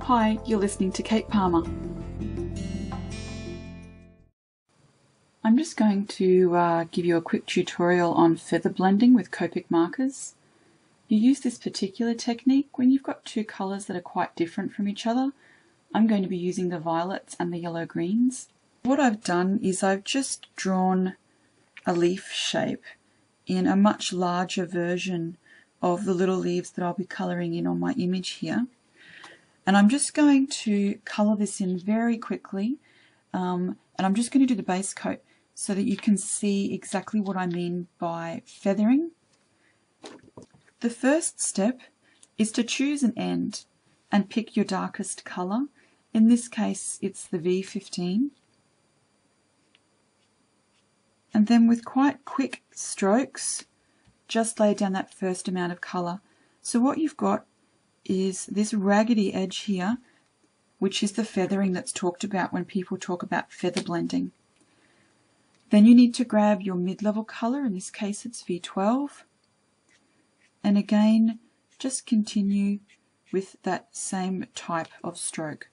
Hi, you're listening to Kate Palmer. I'm just going to give you a quick tutorial on feather blending with Copic markers. You use this particular technique when you've got two colours that are quite different from each other. I'm going to be using the violets and the yellow greens. What I've done is I've just drawn a leaf shape in a much larger version of the little leaves that I'll be colouring in on my image here. And I'm just going to colour this in very quickly, and I'm just going to do the base coat so that you can see exactly what I mean by feathering. The first step is to choose an end and pick your darkest colour. In this case it's the V15. And then with quite quick strokes, just lay down that first amount of colour. So what you've got is this raggedy edge here, which is the feathering that's talked about when people talk about feather blending. Then you need to grab your mid-level colour, in this case it's V12, and again just continue with that same type of stroke.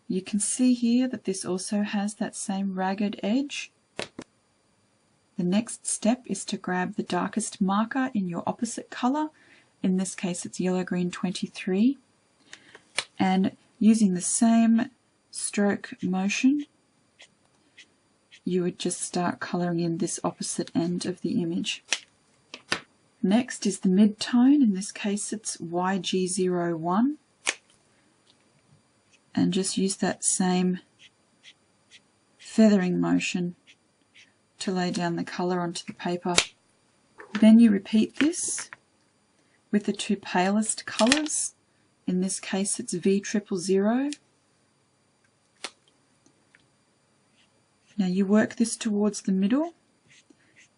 You can see here that this also has that same ragged edge. The next step is to grab the darkest marker in your opposite colour. In this case it's yellow green 23, and using the same stroke motion you would just start colouring in this opposite end of the image. Next is the mid-tone, in this case it's YG01, and just use that same feathering motion to lay down the colour onto the paper. Then you repeat this with the two palest colours. In this case it's V000. Now you work this towards the middle,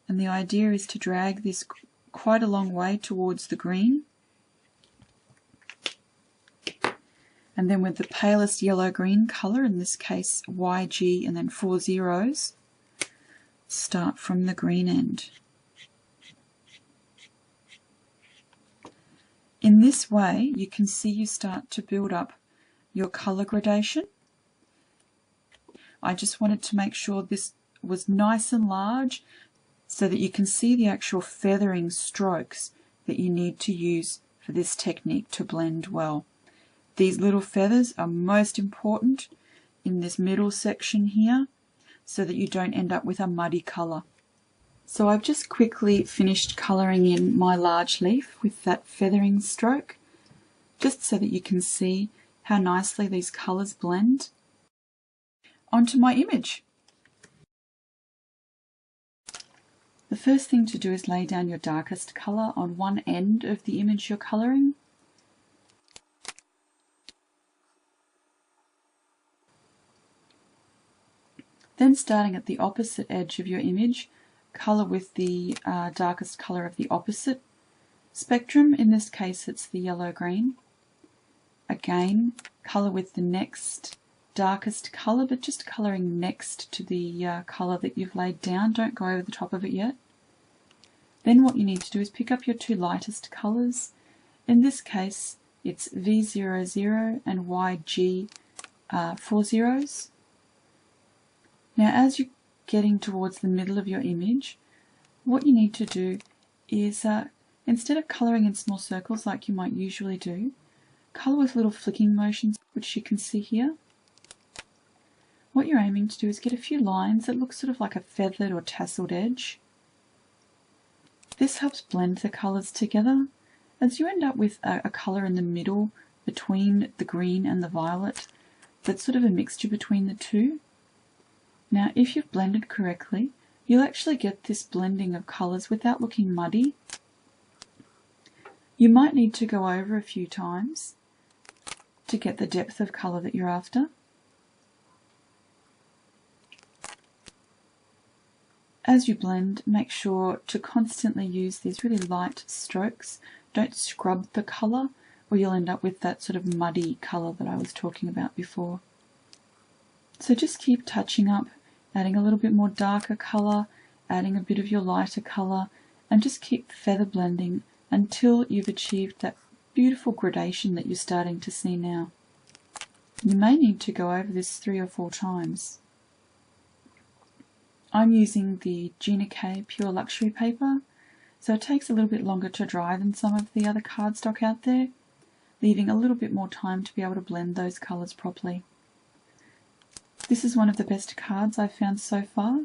and the idea is to drag this quite a long way towards the green. And then with the palest yellow-green colour, in this case YG and then 4 zeros, start from the green end. In this way you can see you start to build up your colour gradation. I just wanted to make sure this was nice and large so that you can see the actual feathering strokes that you need to use for this technique to blend well. These little feathers are most important in this middle section here so that you don't end up with a muddy colour. So I've just quickly finished colouring in my large leaf with that feathering stroke, just so that you can see how nicely these colours blend. Onto my image. The first thing to do is lay down your darkest colour on one end of the image you're colouring. Then starting at the opposite edge of your image, colour with the darkest colour of the opposite spectrum. In this case it's the yellow-green. Again, colour with the next darkest colour, but just colouring next to the colour that you've laid down. Don't go over the top of it yet. Then what you need to do is pick up your two lightest colours. In this case it's V00 and YG 4 zeros. Now as you're getting towards the middle of your image, what you need to do is instead of colouring in small circles like you might usually do, colour with little flicking motions, which you can see here. What you're aiming to do is get a few lines that look sort of like a feathered or tasseled edge. This helps blend the colours together as you end up with a colour in the middle between the green and the violet that's sort of a mixture between the two. Now if you've blended correctly, you'll actually get this blending of colours without looking muddy. You might need to go over a few times to get the depth of colour that you're after. As you blend, make sure to constantly use these really light strokes. Don't scrub the colour or you'll end up with that sort of muddy colour that I was talking about before. So just keep touching up, adding a little bit more darker colour, adding a bit of your lighter colour, and just keep feather blending until you've achieved that beautiful gradation that you're starting to see now. You may need to go over this 3 or 4 times. I'm using the Gina K Pure Luxury paper, so it takes a little bit longer to dry than some of the other cardstock out there, leaving a little bit more time to be able to blend those colours properly. This is one of the best cards I've found so far.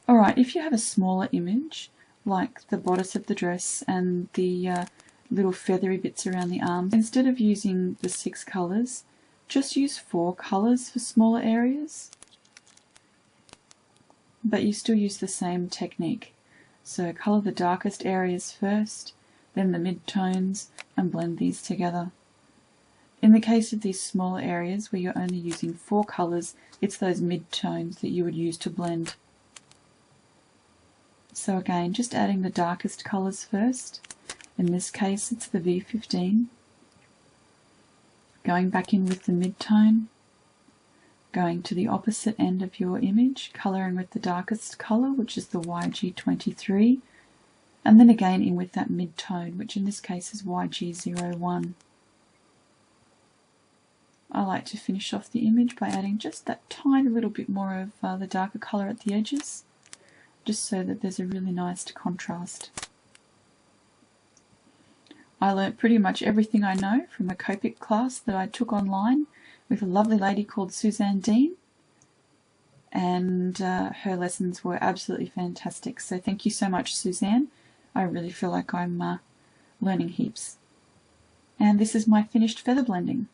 Alright, if you have a smaller image, like the bodice of the dress and the little feathery bits around the arms, instead of using the 6 colours, just use 4 colours for smaller areas. But you still use the same technique. So colour the darkest areas first, then the mid-tones, and blend these together. In the case of these smaller areas where you're only using 4 colours, it's those mid-tones that you would use to blend. So again, just adding the darkest colours first. In this case it's the V15. Going back in with the mid-tone. Going to the opposite end of your image, colouring with the darkest colour, which is the YG23. And then again in with that mid-tone, which in this case is YG01. I like to finish off the image by adding just that tiny little bit more of the darker colour at the edges, just so that there's a really nice contrast. I learnt pretty much everything I know from a Copic class that I took online with a lovely lady called Suzanne Dean, and her lessons were absolutely fantastic. So thank you so much, Suzanne. I really feel like I'm learning heaps. And this is my finished feather blending.